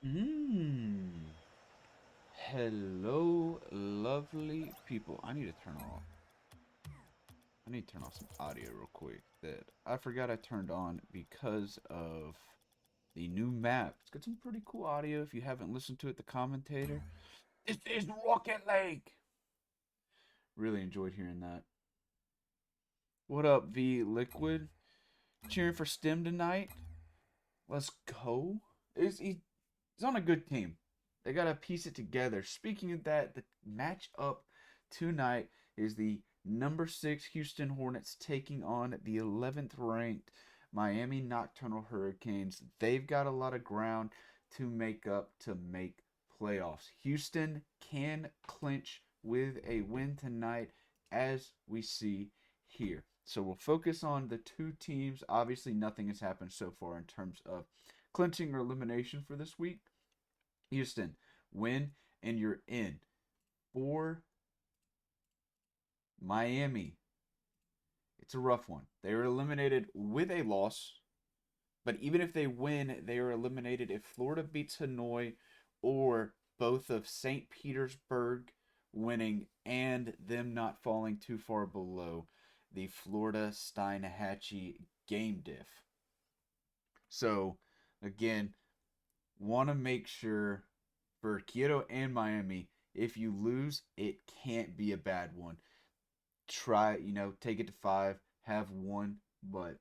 Mmm. Hello, lovely people. I need to turn off some audio real quick that I forgot I turned on because of the new map. It's got some pretty cool audio if you haven't listened to it, the commentator. This is Rocket Lake. Really enjoyed hearing that. What up, V Liquid? Cheering for STEM tonight? Let's go. He's on a good team. They got to piece it together. Speaking of that, the matchup tonight is the number 6 Houston Hornets taking on the 11th ranked Miami Nocturnal Hurricanes. They've got a lot of ground to make up to make playoffs. Houston can clinch with a win tonight, as we see here. So we'll focus on the two teams. Obviously, nothing has happened so far in terms of clinching or elimination for this week. Houston, win and you're in. For Miami, it's a rough one. They are eliminated with a loss, but even if they win, they are eliminated if Florida beats Hanoi or both of St. Petersburg winning and them not falling too far below the Florida Steinhatchee game diff. So, again, want to make sure for Kyoto and Miami, if you lose, it can't be a bad one. Try, take it to five, have one, but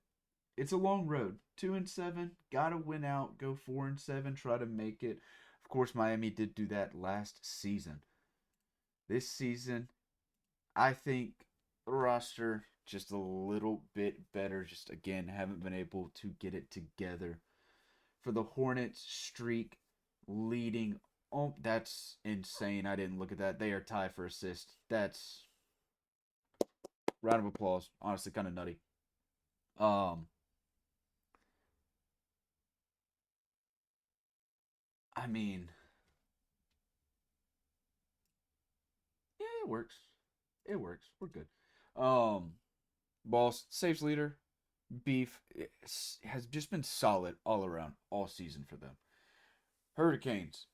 it's a long road. 2-7, gotta win out. Go 4-7, try to make it. Of course, Miami did do that last season. This season, I think the roster just a little bit better. Just again, haven't been able to get it together. For the Hornets streak leading. Oh, that's insane. I didn't look at that. They are tied for assist. That's round of applause. Honestly, kind of nutty. Um, I mean, yeah, it works. It works. We're good. Um, Boss saves leader. Beef has just been solid all around all season for them. Hurricanes.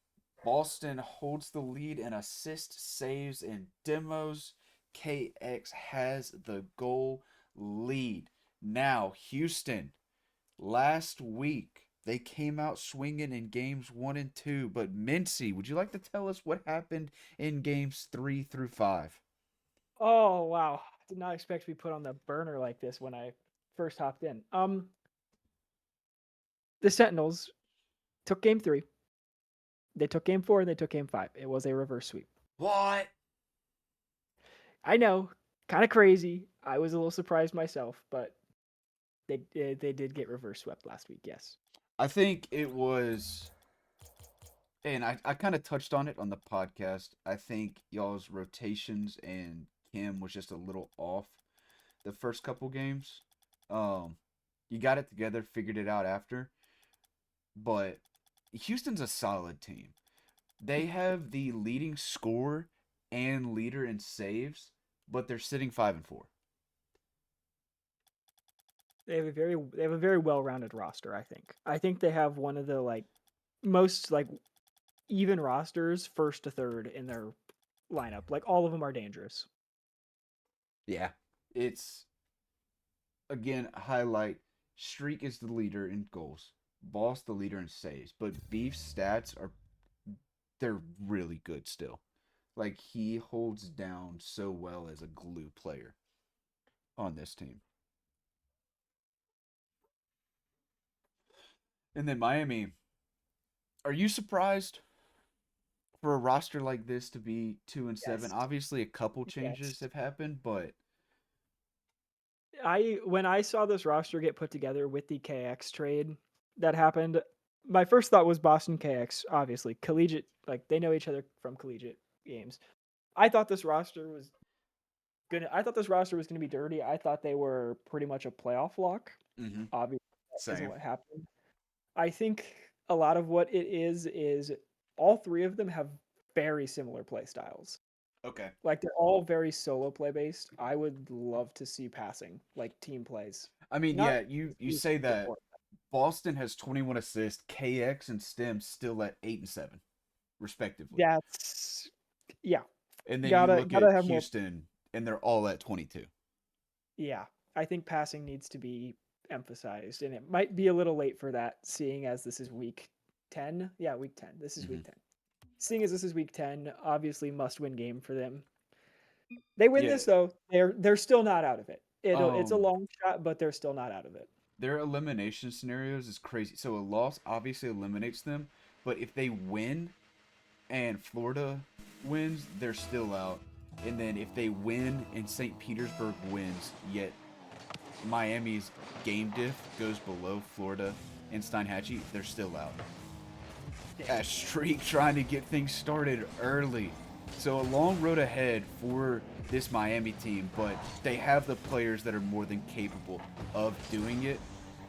Boston holds the lead in assists, saves, and demos. KX has the goal lead. Now, Houston, last week, they came out swinging in games 1 and 2. But, Mincy, would you like to tell us what happened in games 3 through 5? Oh wow. Did not expect to be put on the burner like this when I first hopped in. The Sentinels took game 3. They took game 4 and they took game 5. It was a reverse sweep. What? I know, kind of crazy. I was a little surprised myself, but they did get reverse swept last week. Yes. I think it was, and I kind of touched on it on the podcast. I think y'all's rotations and Kim was just a little off the first couple games. Um, you got it together, figured it out after, but Houston's a solid team. They have the leading scorer and leader in saves, but they're sitting 5-4. They have a very well-rounded roster, I think. I think they have one of the most even rosters first to third in their lineup. Like all of them are dangerous. Yeah, it's again highlight. Streak is the leader in goals. Boss the leader in saves, but Beef's stats are they're really good still. Like he holds down so well as a glue player on this team. And then Miami, are you surprised for a roster like this to be 2-7? Yes. Obviously, a couple changes Yes. have happened, but I when I saw this roster get put together with the KX trade that happened, my first thought was Boston KX, obviously. Collegiate, like they know each other from collegiate games. I thought this roster was gonna be dirty. I thought they were pretty much a playoff lock. mm-hmm, Obviously, that isn't same. what happened. I think a lot of what it is all three of them have very similar play styles. Okay. Like they're all very solo play based. I would love to see passing, like team plays. I mean, Not yeah, you use say the that, court. Boston has 21 assists. KX and Stem still at 8 and 7, respectively. That's yeah. And then you look Gotta at have more. Houston, and they're all at 22. Yeah, I think passing needs to be emphasized, and it might be a little late for that, seeing as this is week 10. Yeah, week 10. This is Mm-hmm. week 10. Seeing as this is week 10, obviously must-win game for them. They win Yeah. this though, they're still not out of it. It's a Um, long shot, but they're still not out of it. their elimination scenarios is crazy. So a loss obviously eliminates them, but if they win and Florida wins, they're still out. And then if they win and St. Petersburg wins, yet Miami's game diff goes below Florida and Steinhatchee, they're still out. A streak trying to get things started early. So a long road ahead for this Miami team, but they have the players that are more than capable of doing it.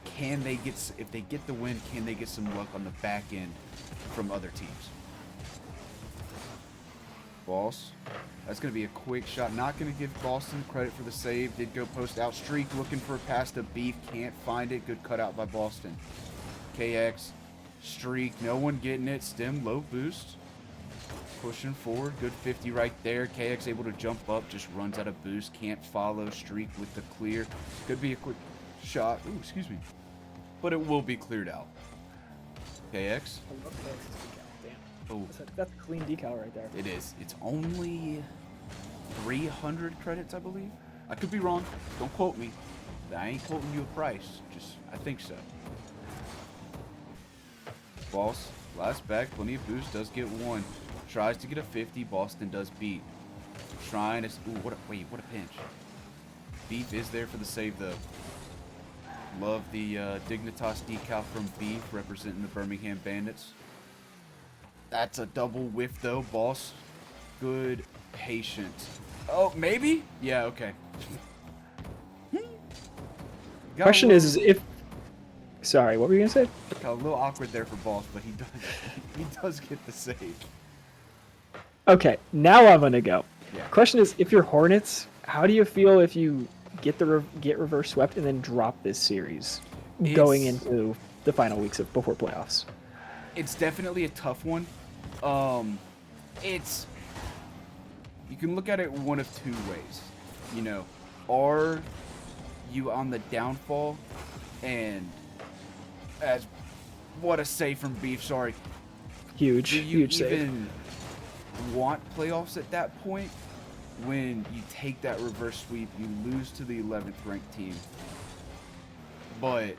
Can they get, if they get the win, can they get some luck on the back end from other teams? Boss. That's going to be a quick shot. Not going to give Boston credit for the save. Did go post out. Streak looking for a pass to Beef. Can't find it. Good cutout by Boston. KX. Streak. No one getting it. Stem low boost. Pushing forward. Good 50 right there. KX able to jump up. Just runs out of boost. Can't follow. Streak with the clear. Could be a quick shot. Ooh, excuse me. But it will be cleared out. KX. I love KX's decal. Damn. Oh, That's a clean decal right there. it is. It's only 300 credits, I believe. I could be wrong. Don't quote me. I ain't quoting you a price. Just, I think so. Boss, last back, plenty of boost, does get one. Tries to get a 50, Boston does beat. Trying to, ooh, what a pinch. Beef is there for the save though. Love the Dignitas decal from Beef representing the Birmingham Bandits. That's a double whiff though, boss. Good patience. Oh, maybe? Yeah, okay. Question is if. Sorry, what were you gonna say? Got a little awkward there for boss, but he does get the save. Okay, now I'm gonna go. Yeah. Question is, if you're Hornets, how do you feel if you get reverse swept and then drop this series going into the final weeks of before playoffs? It's definitely a tough one. It's, you can look at it one of two ways. You know, are you on the downfall? And as what a save from Beef, sorry. Huge, Do you huge even save. want playoffs at that point? When you take that reverse sweep, you lose to the 11th ranked team. But,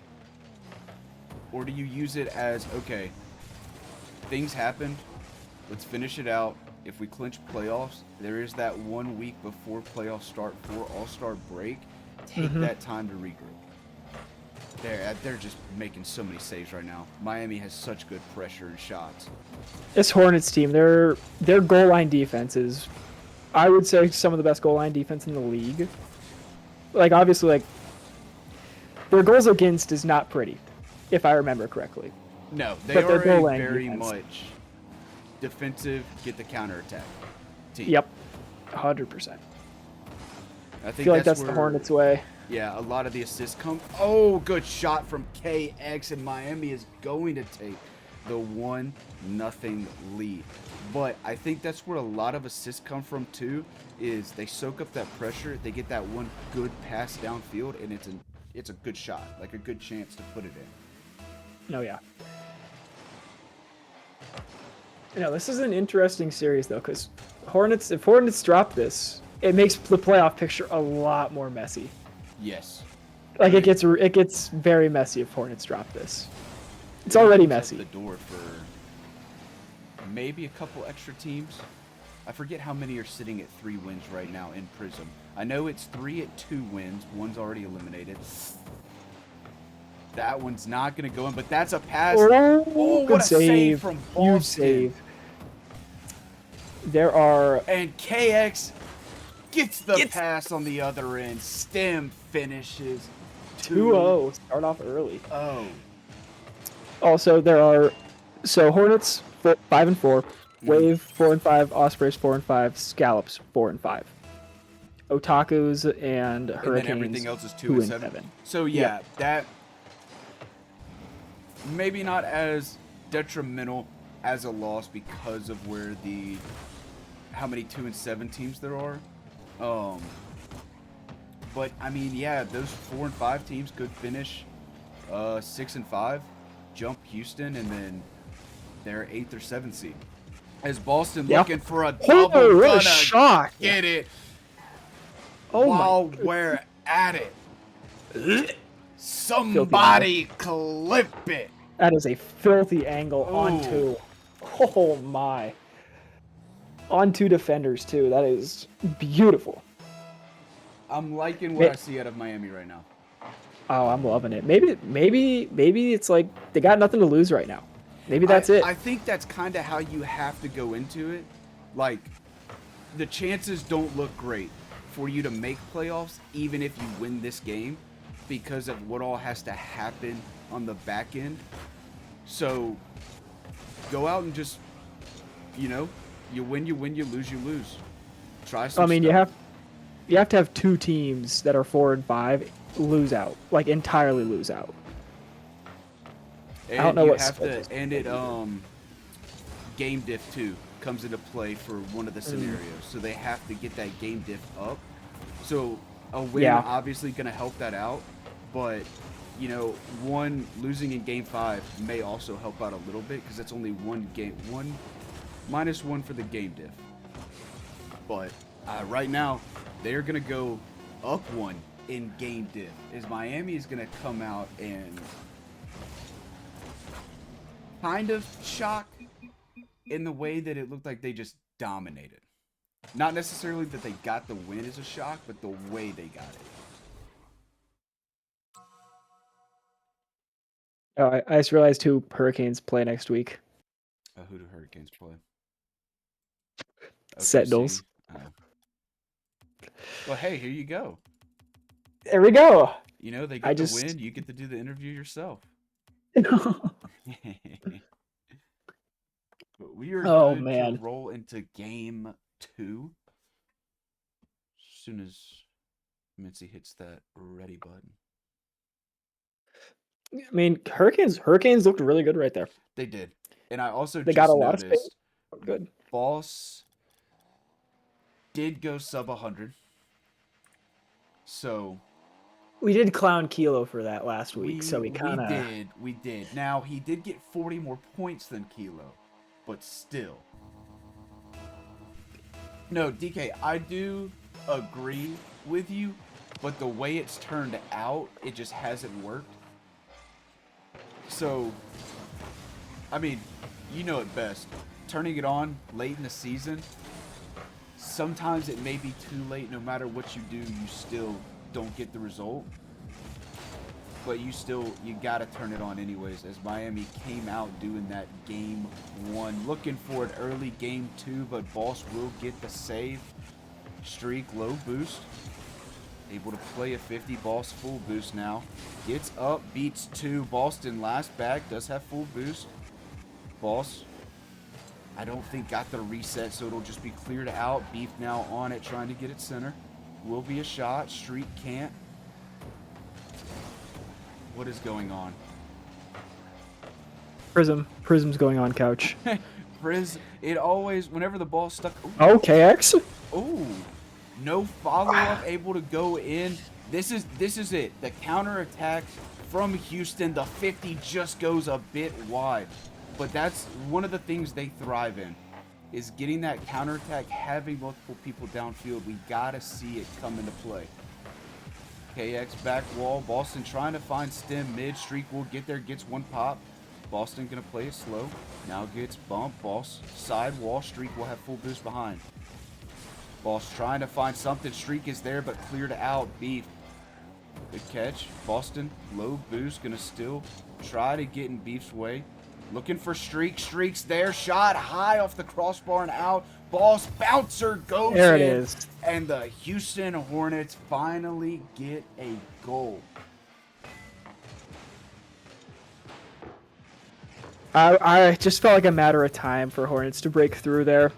or do you use it as, okay, things happened, let's finish it out. If we clinch playoffs, there is that 1 week before playoffs start for All-Star break. Take that time to regroup. They're just making so many saves right now. Miami has such good pressure and shots. This Hornets team, their goal line defense is, I would say, some of the best goal line defense in the league. Like, obviously, like, their goals against is not pretty, if I remember correctly. No, they But their are goal a line very defense. much defensive, get the counterattack team. Yep, 100%. I I feel like that's the where, Hornets' way. Yeah, a lot of the assists come. Oh, good shot from KX, and Miami is going to take the 1-0 lead. But I think that's where a lot of assists come from too. Is they soak up that pressure, they get that one good pass downfield, and it's a good shot, like a good chance to put it in. Oh, yeah. You know, this is an interesting series, though, because if Hornets drop this, it makes the playoff picture a lot more messy. Yes. Like, it gets very messy if Hornets drop this. It's already messy. The door for maybe a couple extra teams. I forget how many are sitting at 3 wins right now in Prism. I know it's 3 at 2 wins. One's already eliminated. That one's not going to go in, but that's a pass. Oh, what good a save from Boston. Huge save. There are... And KX gets the pass on the other end. Stem finishes 2-0. Start off early. Oh. Also, there are... So, Hornets, 5-4. Wave, 4-5. Ospreys, 4-5. Scallops, 4-5. Otakus and Hurricanes, and then everything else is 2-7. So, yeah, that... maybe not as detrimental as a loss because of how many 2-7 teams there are. Um, but I mean, yeah, those 4-5 teams could finish 6-5, jump Houston, and then they're 8th or 7th seed. As Boston Yeah. looking for a Oh, double, what a gonna shot! get it Oh while my! we're at it. Filthy Somebody clip it. That is a filthy angle Ooh. onto. Oh my! On two defenders too. That is beautiful. I'm liking what I see out of Miami right now. Oh, I'm loving it. Maybe it's like they got nothing to lose right now. Maybe that's it. I think that's kind of how you have to go into it. Like, the chances don't look great for you to make playoffs, even if you win this game, because of what all has to happen on the back end. So, go out and just, you win, you lose, you lose. Try some I mean, stuff. you have to have two teams that are 4 and 5 lose out, like entirely lose out. And I don't know you what have schedules to, and it game diff too comes into play for one of the scenarios. So they have to get that game diff up. So a win obviously going to help that out, but one losing in game 5 may also help out a little bit because it's only one -1 for the game diff. But right now they're going to go up 1 in game diff. Is Miami is going to come out and kind of shock in the way that it looked like they just dominated. Not necessarily that they got the win is a shock, but the way they got it. Oh, I just realized who Hurricanes play next week. Who do Hurricanes play? Sentinels. Well, hey, here you go. There we go. They get the win. You get to do the interview yourself. But we are good to roll into game 2 as soon as Mincy hits that ready button. I mean, Hurricanes looked really good right there. They did. And I also they just got a lot noticed of space. Good. Boss did go sub 100. So we did clown Kilo for that last week, so we did. Now he did get 40 more points than Kilo, but still. No, DK, I do agree with you, but the way it's turned out, it just hasn't worked. So, I mean, you know it best. Turning it on late in the season, sometimes it may be too late. No matter what you do, you still don't get the result. But you gotta turn it on anyways, as Miami came out doing that game 1. Looking for an early game 2, but Boss will get the save. Streak, low boost. Able to play a 50. Boss full boost now. Gets up, beats 2. Boston last bag, does have full boost. Boss, I don't think got the reset, so it'll just be cleared out. Beef now on it, trying to get it center. Will be a shot. Streak can't. What is going on? Prism's going on couch. It always, whenever the ball's stuck. Oh, KX? Oh, no follow-up able to go in. This is it. The counter-attack from Houston. The 50 just goes a bit wide. But that's one of the things they thrive in, is getting that counter-attack, having multiple people downfield. We got to see it come into play. KX back wall. Boston trying to find stem mid. Streak will get there. Gets one pop. Boston going to play it slow. Now gets bump. Boss side wall. Streak will have full boost behind. Boss trying to find something. Streak is there, but cleared out. Beef. Good catch. Boston low boost. Going to still try to get in Beef's way. Looking for Streak. Streak's there. Shot high off the crossbar and out. Boss bouncer goes there in. It is. And the Houston Hornets finally get a goal. I just felt like a matter of time for Hornets to break through there.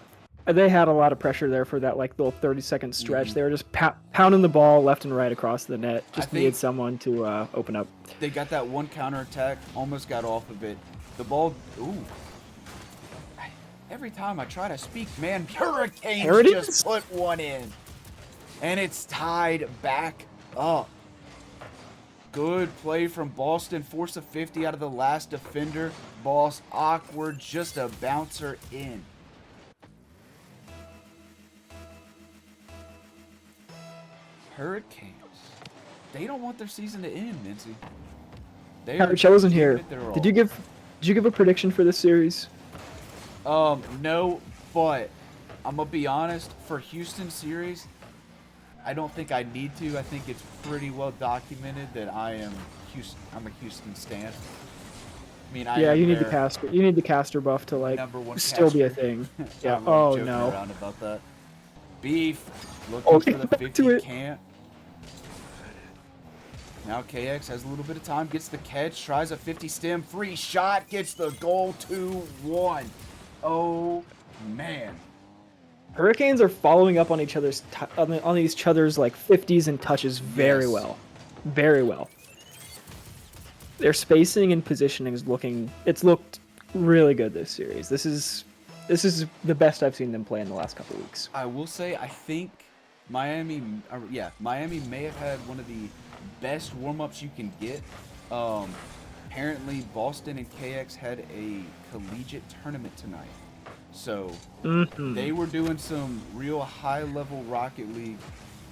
They had a lot of pressure there for that like little 30-second stretch. Mhm. They were just pounding the ball left and right across the net. I Just needed think someone to open up. they got that one counterattack, almost got off of it. The ball, ooh. Every time I try to speak, man, Hurricanes There it just is. put one in. And it's tied back up. Good play from Boston. Force a 50 out of the last defender. Boss awkward, just a bouncer in. Hurricanes. They don't want their season to end, Nancy. They are Couch, I wasn't giving here. it their all. Did you give a prediction for this series? No, but I'm gonna be honest. For Houston series, I don't think I need to. I think it's pretty well documented that I'm a Houston stan. I mean, I Yeah, am you need the their caster. You need the caster buff to like number one still be a caster. thing. I Yeah. love Oh joking no. around about that. Beef Oh, looking for the back to 50, it. can't. Now KX has a little bit of time, gets the catch, tries a 50 stem, free shot, gets the goal, 2-1. Oh man. Hurricanes are following up on each other's on each other's like 50s and touches very Yes. well, very well. Their spacing and positioning is looked really good this series. This is the best I've seen them play in the last couple weeks. I will say, I think Miami may have had one of the best warm-ups you can get. Apparently, Boston and KX had a collegiate tournament tonight. So, they were doing some real high-level Rocket League,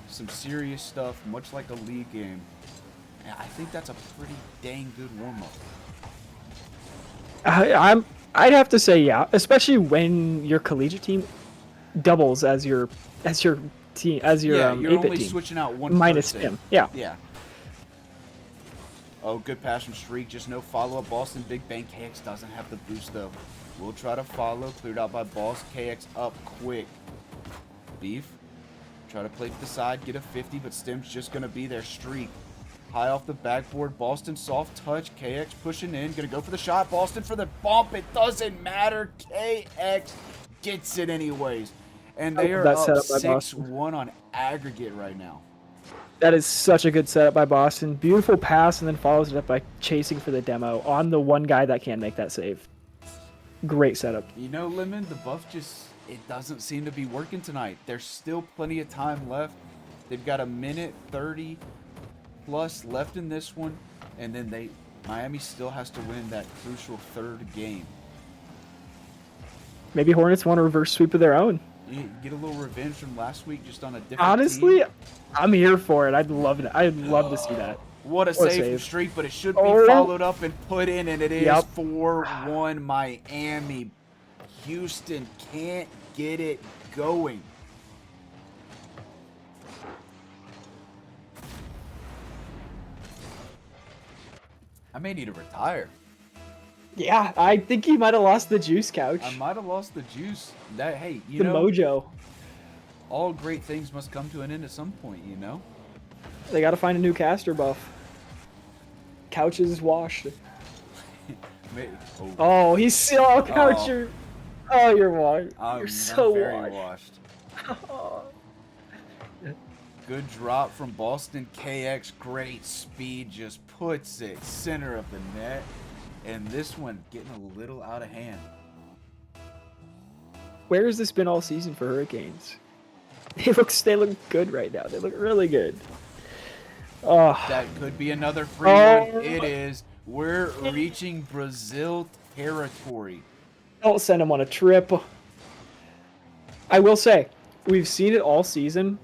some serious stuff, much like a league game. And I think that's a pretty dang good warm-up. I'd have to say yeah, especially when your collegiate team doubles as your team as your Yeah, you're 8-bit only team switching out one minus person. him. Yeah. Yeah. Oh, good pass from Streak. Just no follow-up. Boston, big bang. KX doesn't have the boost, though. We'll try to follow. Cleared out by Boss. KX up quick. Beef. Try to play to the side. Get a 50, but Stem's just going to be their Streak. High off the backboard. Boston, soft touch. KX pushing in. Going to go for the shot. Boston for the bump. It doesn't matter. KX gets it anyways. And they are That up setup by Boston. 6-1 on aggregate right now. That is such a good setup by Boston. Beautiful pass, and then follows it up by chasing for the demo on the one guy that can make that save. Great setup. You know, Lemon, the buff just, it doesn't seem to be working tonight. There's still plenty of time left. They've got a minute 30 plus left in this one, and then Miami still has to win that crucial third game. Maybe Hornets want a reverse sweep of their own. You get a little revenge from last week just on a different Honestly, team. I'm here for it. I'd love it. I'd love to see that. What a save from Streak, but it should be Oh. followed up and put in, and it is Yep. 4-1 Miami. Houston can't get it going. I may need to retire. Yeah, I think he might have lost the juice, Couch. I might have lost the juice. That hey, you The know, mojo. all great things must come to an end at some point, you know? They got to find a new caster buff. Couch is washed. Oh, Oh, he's still Couch. Oh. You're washed. I'm You're so very washed. Good drop from Boston. KX, great speed, just puts it center of the net. And this one getting a little out of hand. Where has this been all season for Hurricanes? They look good right now. They look really good. Oh, That could be another free Oh. one. It is. We're reaching Brazil territory. don't send them on a trip. I will say, we've seen it all season.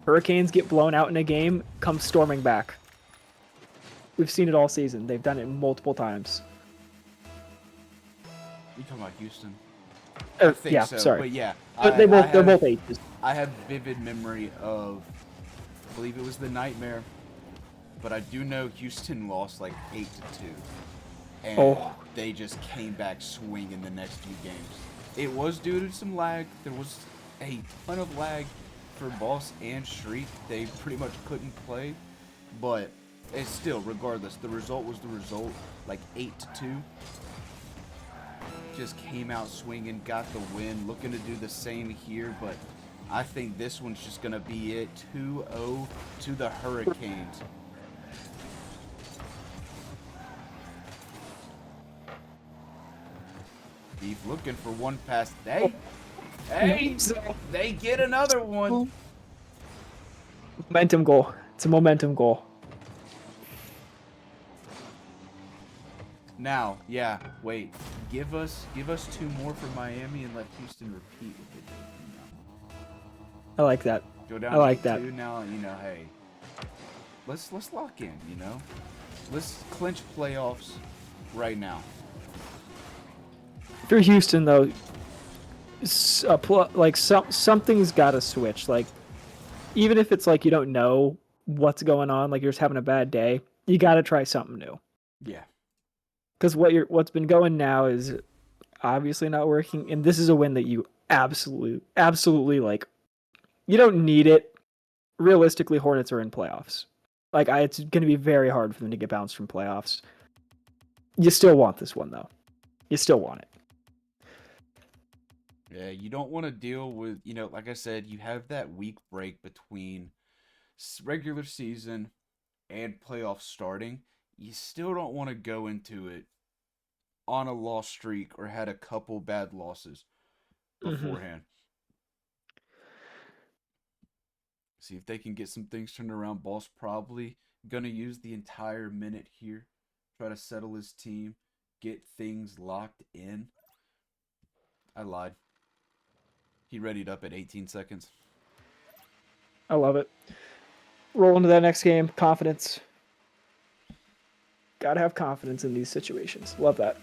Hurricanes get blown out in a game, come storming back. We've seen it all season. They've done it multiple times. You talking about Houston? I think yeah, so. sorry. But yeah, But they're both ages. I have vivid memory of, I believe it was the Nightmare, but I do know Houston lost like 8-2, and Oh. they just came back swinging the next few games. It was due to some lag. There was a ton of lag for Boss and Street. They pretty much couldn't play, but it's still, regardless, the result was the result, like 8-2. just came out swinging, got the win, looking to do the same here, but I think this one's just going to be it. 2-0 to the Hurricanes. Beef looking for one pass. Hey, they get another one. Momentum goal. It's a momentum goal. Now, yeah, wait. Give us 2 more for Miami and let Houston repeat what they did. I like that. Go down I like that. 8-2 now, hey. Let's lock in, Let's clinch playoffs right now. For Houston though, something's got to switch. Like, even if it's like you don't know what's going on, like you're just having a bad day, you got to try something new. Yeah. Because what's been going now is obviously not working, and this is a win that you absolutely like. You don't need it. Realistically, Hornets are in playoffs. Like, it's going to be very hard for them to get bounced from playoffs. You still want this one though. You still want it. Yeah, you don't want to deal with, like I said, you have that week break between regular season and playoff starting. You still don't want to go into it on a loss streak or had a couple bad losses beforehand. See if they can get some things turned around. Boss probably going to use the entire minute here, try to settle his team, get things locked in. I lied. He readied up at 18 seconds. I love it. Roll into that next game. Confidence. Gotta have confidence in these situations. Love that.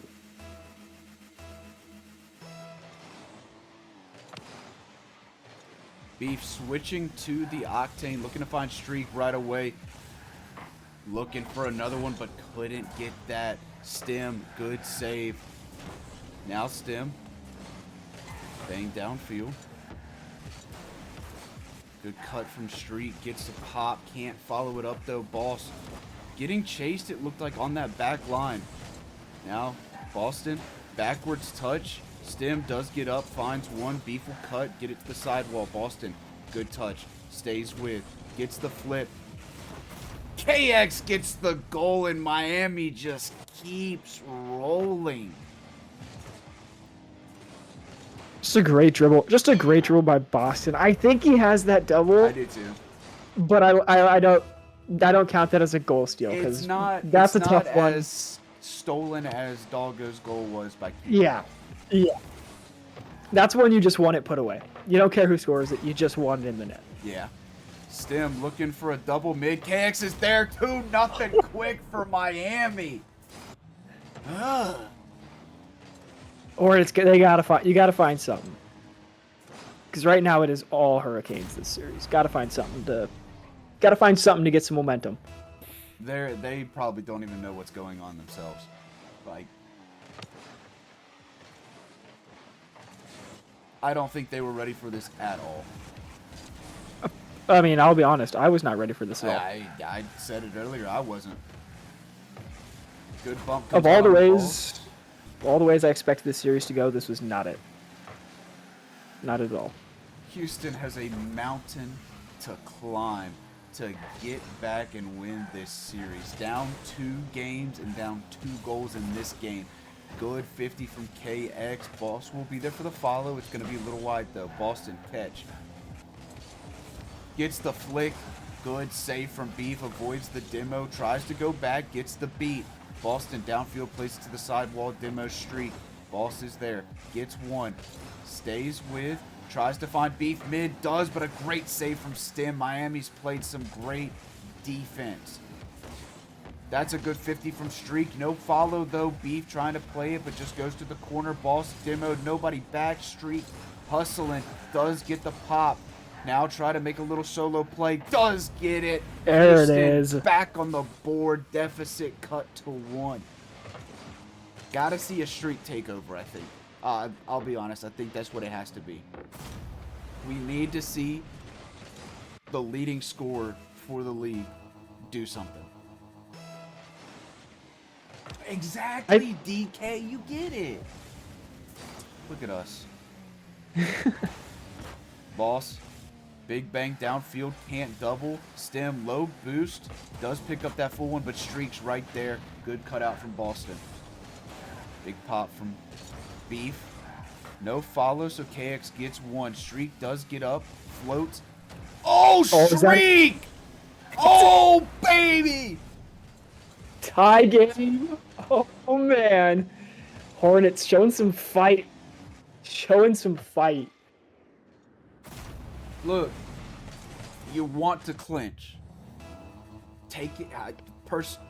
Beef switching to the Octane, looking to find streak right away. Looking for another one, but couldn't get that. Stem, good save. Now Stem. Bang downfield. Good cut from Streak. Gets the pop. Can't follow it up though. Boss getting chased, it looked like, on that back line. Now, Boston, backwards touch. Stem does get up, finds one. Beef will cut, get it to the sidewall. Boston, good touch. Stays with, gets the flip. KX gets the goal, and Miami just keeps rolling. Just a great dribble. Just a great dribble by Boston. I think he has that double. I do too. But I don't count that as a goal steal because that's a tough one. As stolen as Doggo's goal was by KX. Yeah. That's one you just want it put away. You don't care who scores it. You just want it in the net. Yeah. Stem looking for a double mid. KX is there. 2-0 quick for Miami. Ugh. Or you gotta find something. Because right now it is all Hurricanes this series. Gotta find something to get some momentum. They probably don't even know what's going on themselves. Like, I don't think they were ready for this at all. I mean, I'll be honest. I was not ready for this at all. I said it earlier. I wasn't. Good bump. Of all the ways I expected this series to go, this was not it. Not at all. Houston has a mountain to climb to get back and win this series. Down 2 games and down 2 goals in this game. Good 50 from KX. Boss will be there for the follow. It's going to be a little wide though. Boston catch. Gets the flick. Good save from Beef. Avoids the demo. Tries to go back. Gets the beat. Boston downfield, plays it to the sidewall. Demo streak. Boss is there. Gets one. Stays with. Tries to find Beef mid. Does, but a great save from Stem. Miami's played some great defense. That's a good 50 from Streak. No follow, though. Beef trying to play it, but just goes to the corner. Boss demoed. Nobody back. Streak hustling. Does get the pop. Now try to make a little solo play. Does get it. There it is. Back on the board. Deficit cut to 1. Gotta see a Streak takeover, I think. I'll be honest. I think that's what it has to be. We need to see the leading scorer for the league do something. Exactly, DK. You get it. Look at us. Boss. Big bang downfield. Can't double. Stem. Low boost. Does pick up that full one, but streaks right there. Good cutout from Boston. Big pop from Beef. No follow, so KX gets one. Streak does get up. Floats. Oh, Streak! Oh, baby! Tie game. Oh, man. Hornets showing some fight. Look, you want to clinch. Take it.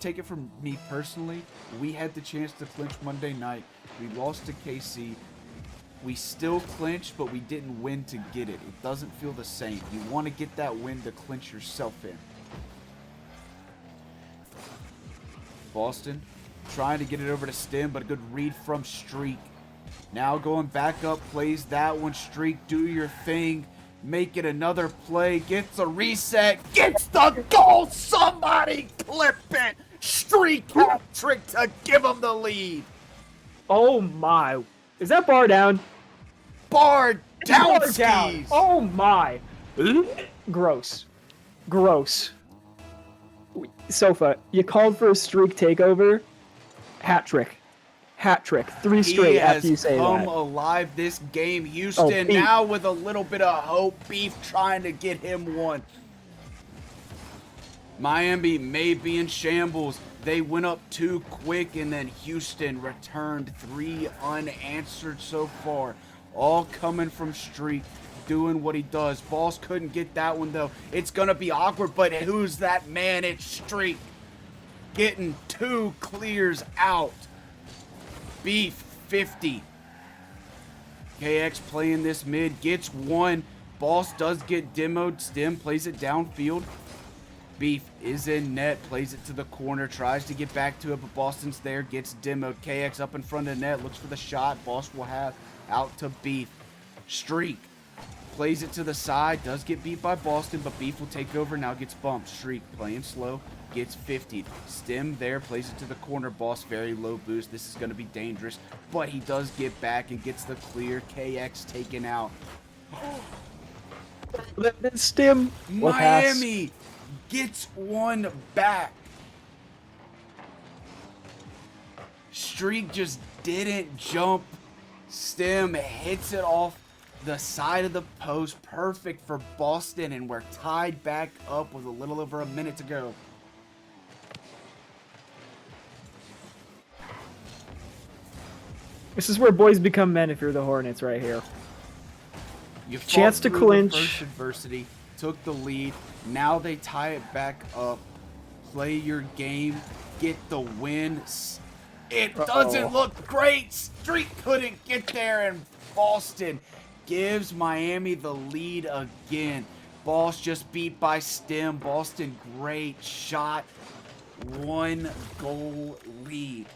Take it from me personally. We had the chance to clinch Monday night. We lost to KC. We still clinched, but we didn't win to get it. It doesn't feel the same. You want to get that win to clinch yourself in. Boston trying to get it over to Stem, but a good read from Streak. Now going back up, plays that one. Streak, do your thing. Make it another play. Gets a reset. Gets the goal. Somebody clip it. Streak hat trick to give him the lead. Oh my. Is that bar down? Bar down skis. Oh my. Gross. Sofa, you called for a Streak takeover. Hat trick. 3 straight after you say that. He has come alive this game. Houston now with a little bit of hope. Beef trying to get him one. Miami may be in shambles. They went up too quick, and then Houston returned 3 unanswered so far. All coming from Streak, doing what he does. Boss couldn't get that one, though. It's going to be awkward, but who's that man? It's Streak. Getting 2 clears out. Beef 50. KX playing this mid, gets 1. Boss does get demoed. Stem plays it downfield. Beef is in net, plays it to the corner, tries to get back to it, but Boston's there, gets demoed. KX up in front of the net, looks for the shot. Boss will have out to Beef. Streak plays it to the side, does get beat by Boston, but Beef will take over, now gets bumped. Streak playing slow, gets 50. Stem there, plays it to the corner. Boss very low boost. This is going to be dangerous, but he does get back and gets the clear. KX taken out. Stem. Miami gets one back. Streak just didn't jump. Stem hits it off the side of the post. Perfect for Boston, and we're tied back up with a little over a minute to go. This is where boys become men if you're the Hornets right here. You fought Chance to through clinch. The first adversity, took the lead. Now they tie it back up. Play your game. Get the win. It doesn't look great. Streak couldn't get there, and Boston gives Miami the lead again. Boss just beat by Stem. Boston, great shot. 1 goal lead.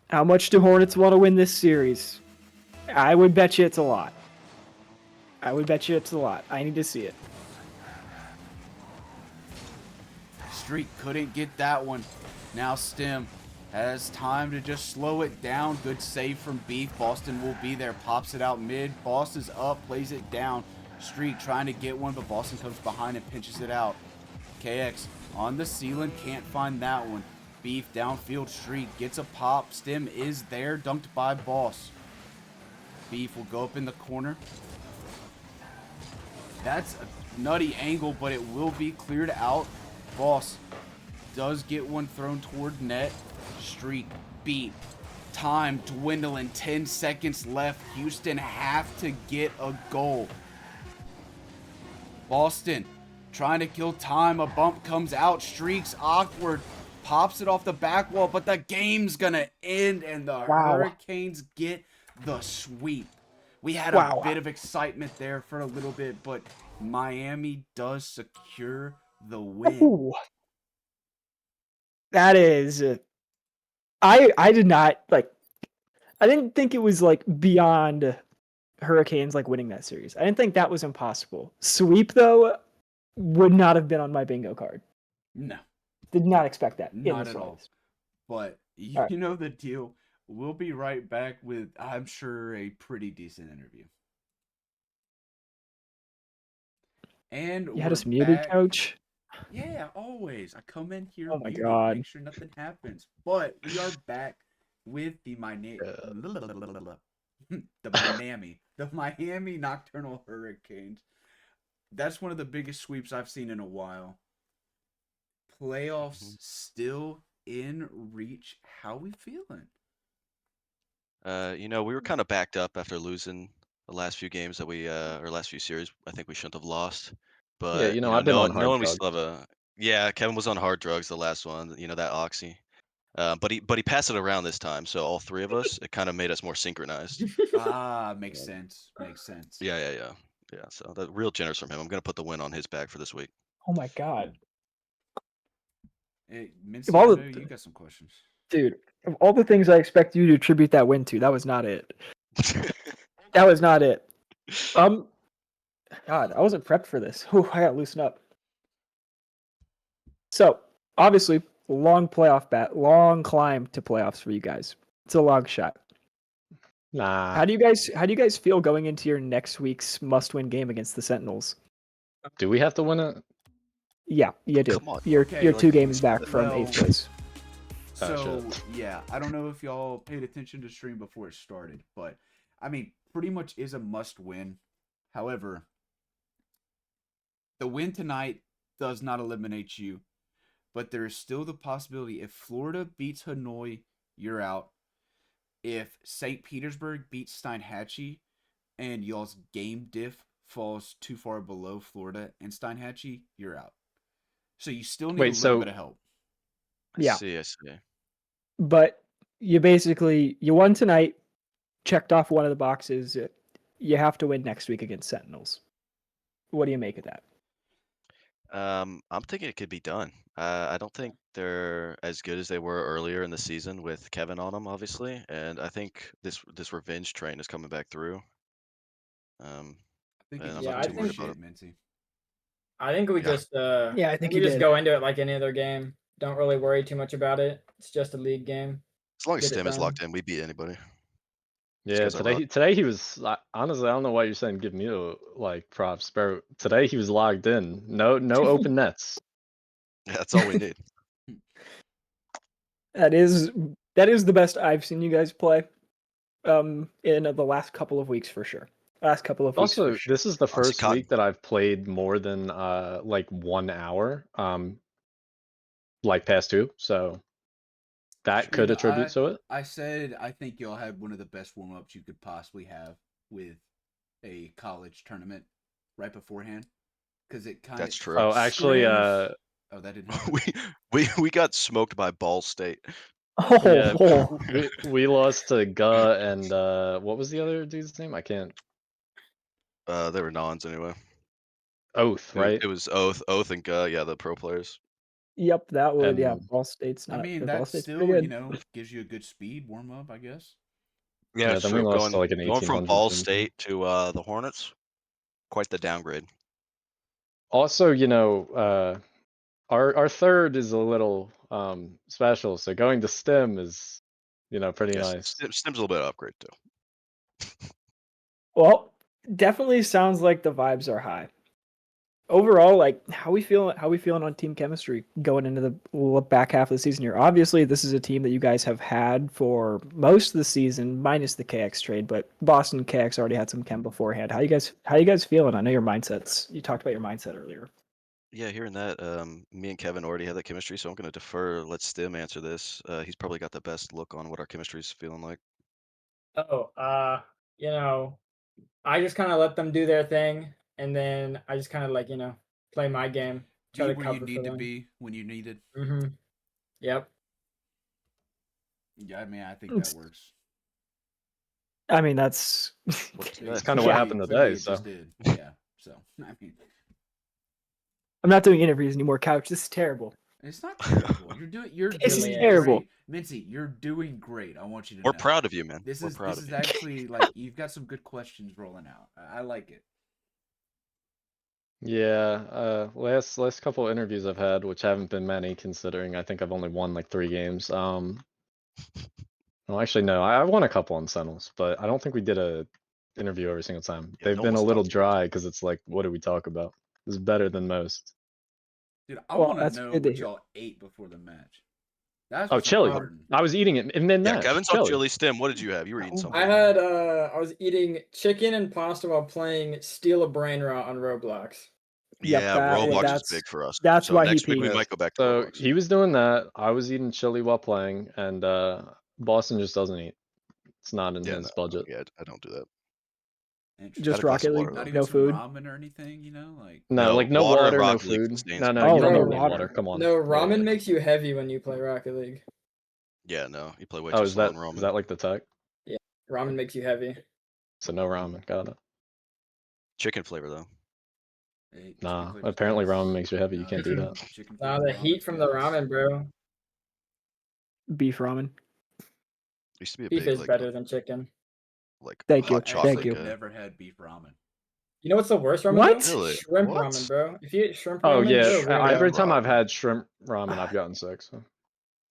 How much do Hornets want to win this series? I would bet you it's a lot. I need to see it. Streak couldn't get that one. Now Stem has time to just slow it down. Good save from Beef. Boston will be there. Pops it out mid. Boss is up. Plays it down. Streak trying to get one, but Boston comes behind and pinches it out. KX on the ceiling. Can't find that one. Beef downfield. Streak gets a pop. Stem is there. Dunked by Boss. Beef will go up in the corner. That's a nutty angle, but it will be cleared out. Boss does get one thrown toward net. Streak beat. Time dwindling. 10 seconds left. Houston have to get a goal. Boston trying to kill time. A bump comes out. Streak's awkward. Pops it off the back wall, but the game's gonna end, and the Hurricanes get the sweep. We had a bit of excitement there for a little bit, but Miami does secure the win. Ooh. That is... I did not, like... I didn't think it was, like, beyond Hurricanes, like, winning that series. I didn't think that was impossible. Sweep, though, would not have been on my bingo card. No. Did not expect that. Not at all. But you know the deal We'll be right back with, I'm sure, a pretty decent interview. And You had we're us muted, back. coach? Yeah, always. I come in here Oh my muted, god. make sure nothing happens. But we are back with the Yeah. the Miami Nocturnal Hurricanes. That's one of the biggest sweeps I've seen in a while. Playoffs still in reach. How we feeling? We were kind of backed up after losing the last few games that or last few series. I think we shouldn't have lost. Yeah, But, I've been on hard knowing we drugs. still have yeah, Kevin was on hard drugs the last one, that oxy. But he passed it around this time. So all three of us, it kind of made us more synchronized. Ah, makes sense. Makes sense. Yeah, yeah, yeah. Yeah, so that real generous from him. I'm going to put the win on his back for this week. Oh my god. Hey, Of Mincy, all I know you the got some questions. dude, of all the things I expect you to attribute that win to, that was not it. That was not it. God, I wasn't prepped for this. Whew, I got loosened up. So, obviously, long long climb to playoffs for you guys. It's a long shot. Nah. How do you guys feel going into your next week's must-win game against the Sentinels? Do we have to win it? Yeah, you do. Come on. You're Okay, you're like, 2 games back from well, 8th place. So, shit. yeah, I don't know if y'all paid attention to stream before it started, but I mean, pretty much is a must win. However, the win tonight does not eliminate you, but there is still the possibility if Florida beats Hanoi, you're out. If St. Petersburg beats Steinhatchee and y'all's game diff falls too far below Florida and Steinhatchee, you're out. So you still need a Wait, little so bit of help. Yeah, I see. but you won tonight, checked off one of the boxes. You have to win next week against Sentinels. What do you make of that? I'm thinking it could be done. I don't think they're as good as they were earlier in the season with Kevin on them, obviously, and I think this revenge train is coming back through. I think And it I'm just not Yeah, I too went to worried think about it. shit, Mincy. I think we Yeah. just Yeah, I think we you just did. go into it like any other game. Don't really worry too much about it. It's just a league game. As long as Get it Stem is done. locked in, we beat anybody. Just yeah, because I rock. today he was honestly, I don't know why you're saying give me like props, bro. Today he was logged in. No open nets. Yeah, that's all we need. That is the best I've seen you guys play. In the last couple of weeks for sure. Last couple of weeks for Also, sure. this is the Honestly, first Cotton. week that I've played more than like 1 hour. Like past two. So that could And attribute to it. I said I think y'all had one of the best warm ups you could possibly have with a college tournament right beforehand because it kind of That's true. Oh, actually, screams. Oh, that didn't happen. we got smoked by Ball State. yeah, Oh, we lost to Guh and what was the other dude's name? I can't. They were nons anyway. Oath, right? It was Oath and Guh, yeah, the pro players. yep, that would And Ball State's I not. mean, Ball that State's pretty still, good. gives you a good speed warm up, I guess. Yeah, yeah, it's then we true. lost to like an Going from 1800 Ball team. State to the Hornets, quite the downgrade. Also, our third is a little special, so going to STEM is pretty Yes, nice. Stem's a little bit of upgrade too. Well, definitely sounds like the vibes are high. Overall, like how we feeling on team chemistry going into the back half of the season here. Obviously, this is a team that you guys have had for most of the season, minus the KX trade, but Boston KX already had some chem beforehand. How you guys feeling? I know your mindsets. You talked about your mindset earlier. Yeah, hearing that, me and Kevin already have that chemistry, so I'm going to defer. Let Stem answer this. He's probably got the best look on what our chemistry is feeling like. Oh, I just kind of let them do their thing, and then I just kind of like play my game, try Be to where you cover for need to them. be when you need it. Mm-hmm. Yep. Yeah, I mean, I think that works. I mean, that's What's It's that? kind of what Yeah. happened Clearly today. it So just did. Yeah. So I mean, I'm not doing interviews anymore, Couch. This is terrible. it's not terrible. You're This is doing terrible. great, Mincy. You're doing great. I want you to We're know. proud of you, man. This We're is proud this of is you. actually like you've got some good questions rolling out. I like it. yeah, last couple of interviews I've had, which haven't been many, considering I think I've only won like 3 games. Well, actually, no. I won a couple on Sentinels, but I don't think we did a interview every single time. Yeah, They've no been a one's little talked to us. dry because it's like, what do we talk about? It's better than most. Dude, I Well, want to that's know good to what hear. y'all ate before the match. That's Oh, what's chili. important. I was eating it in Yeah, mid-match. Kevin's on Chili. chili. Stim, what did you have? You were eating something. I had I was eating chicken and pasta while playing Steal a Brain Rot on Roblox. Yep, Yeah, that- Roblox is that's- big for us. that's so why he next week we peaked. might go back to So Roblox. he was doing that. I was eating chili while playing, and Boston just doesn't eat. It's not in Yeah, his no, budget. yeah, I don't do that. Interesting. Just Had a glass Rocket of League, water, Not though. even no some food. ramen or anything, you know? Like, No, like no water and water, no Rocket League food. sustains No, me. no, Oh, you don't no need water. water. Come on. No, Yeah, ramen yeah. makes you heavy when you play Rocket League. Yeah, no, you play way Oh, too is slow that in ramen. is that like the tech? Ramen makes you heavy. So no ramen. Got it. Chicken flavor though. hey, chicken Nah, flavor's apparently gas. ramen makes you heavy. You No, can't do that. Chicken Nah, flavored the heat ramen's from the gas. ramen, bro. Beef ramen. Used to be a Beef big is like better than chicken. Thank you. hot I chocolate Thank you. actually guy. never had beef ramen. You know what's the worst ramen? What? Though? Really? Shrimp What? ramen, bro. If you eat shrimp Oh ramen, yeah, you're a Shrimp weirdo. every time I've ramen. had shrimp ramen, I've gotten sick. So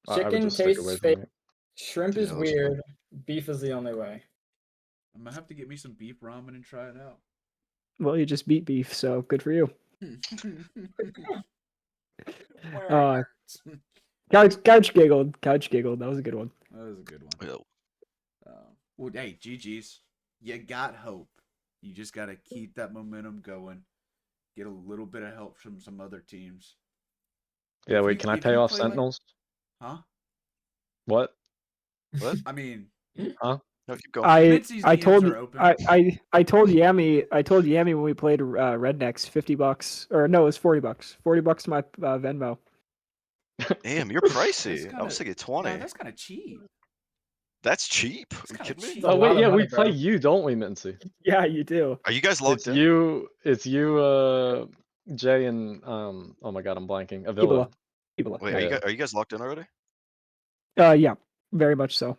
I would Chicken just stick tastes away fake. from it. Shrimp Yeah, is that looks fun. weird. Beef is the only way. I'm gonna have to get me some beef ramen and try it out. Well, you just beat beef, so good for you. Where Uh, it hurts. Couch giggled. Couch giggled. That was a good one. That was a good one. Yeah, Well, hey, GG's. You got hope. You just got to keep that momentum going. Get a little bit of help from some other teams. Yeah, If wait, you- can I if pay you off play like- Sentinels? Huh? What? What? I mean, No, keep going. Mincy's I DMs told are open. I told Yami when we played Rednecks $50 or no, it was $40. $40 to my Venmo. Damn, you're That's pricey. I kinda- was thinking 20. No, that's kind of cheap. That's cheap. That's Are you kinda kidding me? cheap. Oh a lot wait, of yeah, money, we play bro. you, don't we, Mincy? Yeah, you do. Are you guys locked It's in? you, Jay, and oh my god, I'm blanking. Avila. Ebola. Wait, Yeah. are you guys locked in already? Yeah, very much so.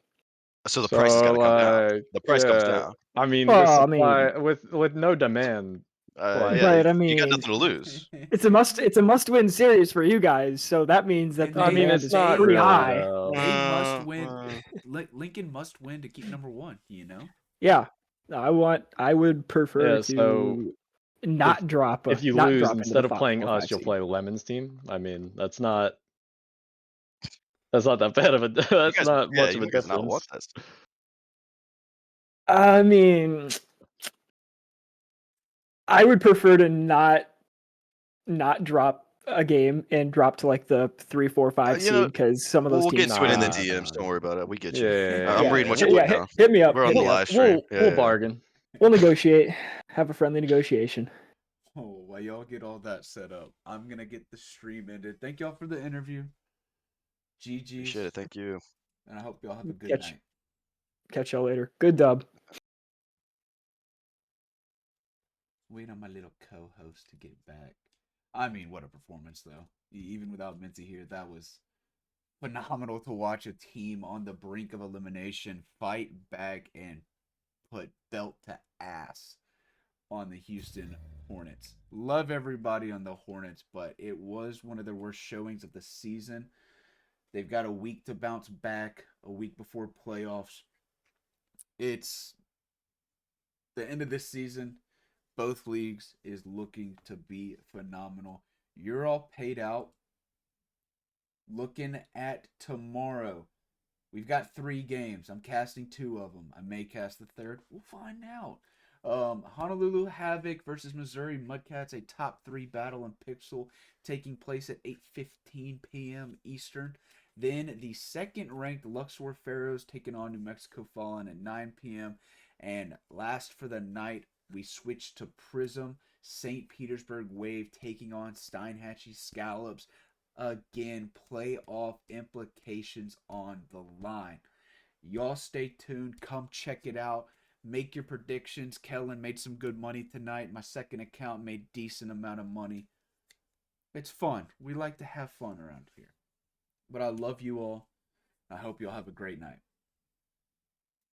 So the price is gonna come down. The price comes yeah, down. I mean, Well, the I supply with no demand. Like- Yeah, Right, I you got mean, nothing to lose. it's a must-win series for you guys, so that means that And the I mean, demand it's is not pretty really, high. though. They must win. Lincoln must win to keep number one. You know. Yeah, I would prefer Yeah, so to not drop. If you not lose, drop into instead the of playing 4 or us, 5 you'll seed. play Lemon's team. I mean, that's not that bad of a that's guys, not yeah, much of a you guys not want difference. this. I mean, I would prefer to not drop a game and drop to like the 3, 4, 5 You know, seed because some of those We'll get teams. to it in the Nah, DMs. Don't worry about it. We get you. Yeah, I'm reading what you're putting down. hit me up. We're on hit the me up. live stream. We'll bargain. We'll negotiate. Have a friendly negotiation. Oh, while y'all get all that set up, I'm gonna get the stream ended. Thank y'all for the interview. GG's. Appreciate it. Thank you. And I hope y'all have a good Catch- night. Catch y'all later. Good dub. Wait on my little co-host to get back. I mean, what a performance, though. Even without Mincy here, that was phenomenal to watch a team on the brink of elimination fight back and put belt to ass on the Houston Hornets. Love everybody on the Hornets, but it was one of their worst showings of the season. They've got a week to bounce back, a week before playoffs. It's the end of this season. Both leagues is looking to be phenomenal. You're all paid out. Looking at tomorrow, we've got 3 games. I'm casting 2 of them. I may cast the third. We'll find out. Honolulu Havoc versus Missouri Mudcats, a top 3 battle in Pixel, taking place at 8:15 p.m. Eastern. Then the second-ranked Luxor Pharaohs taking on New Mexico Fallen at 9 p.m. And last for the night, we switch to Prism, St. Petersburg Wave taking on Steinhatchee Scallops. Again, playoff implications on the line. Y'all stay tuned. Come check it out. Make your predictions. Kellen made some good money tonight. My second account made decent amount of money. It's fun. We like to have fun around here. But I love you all. I hope you all have a great night.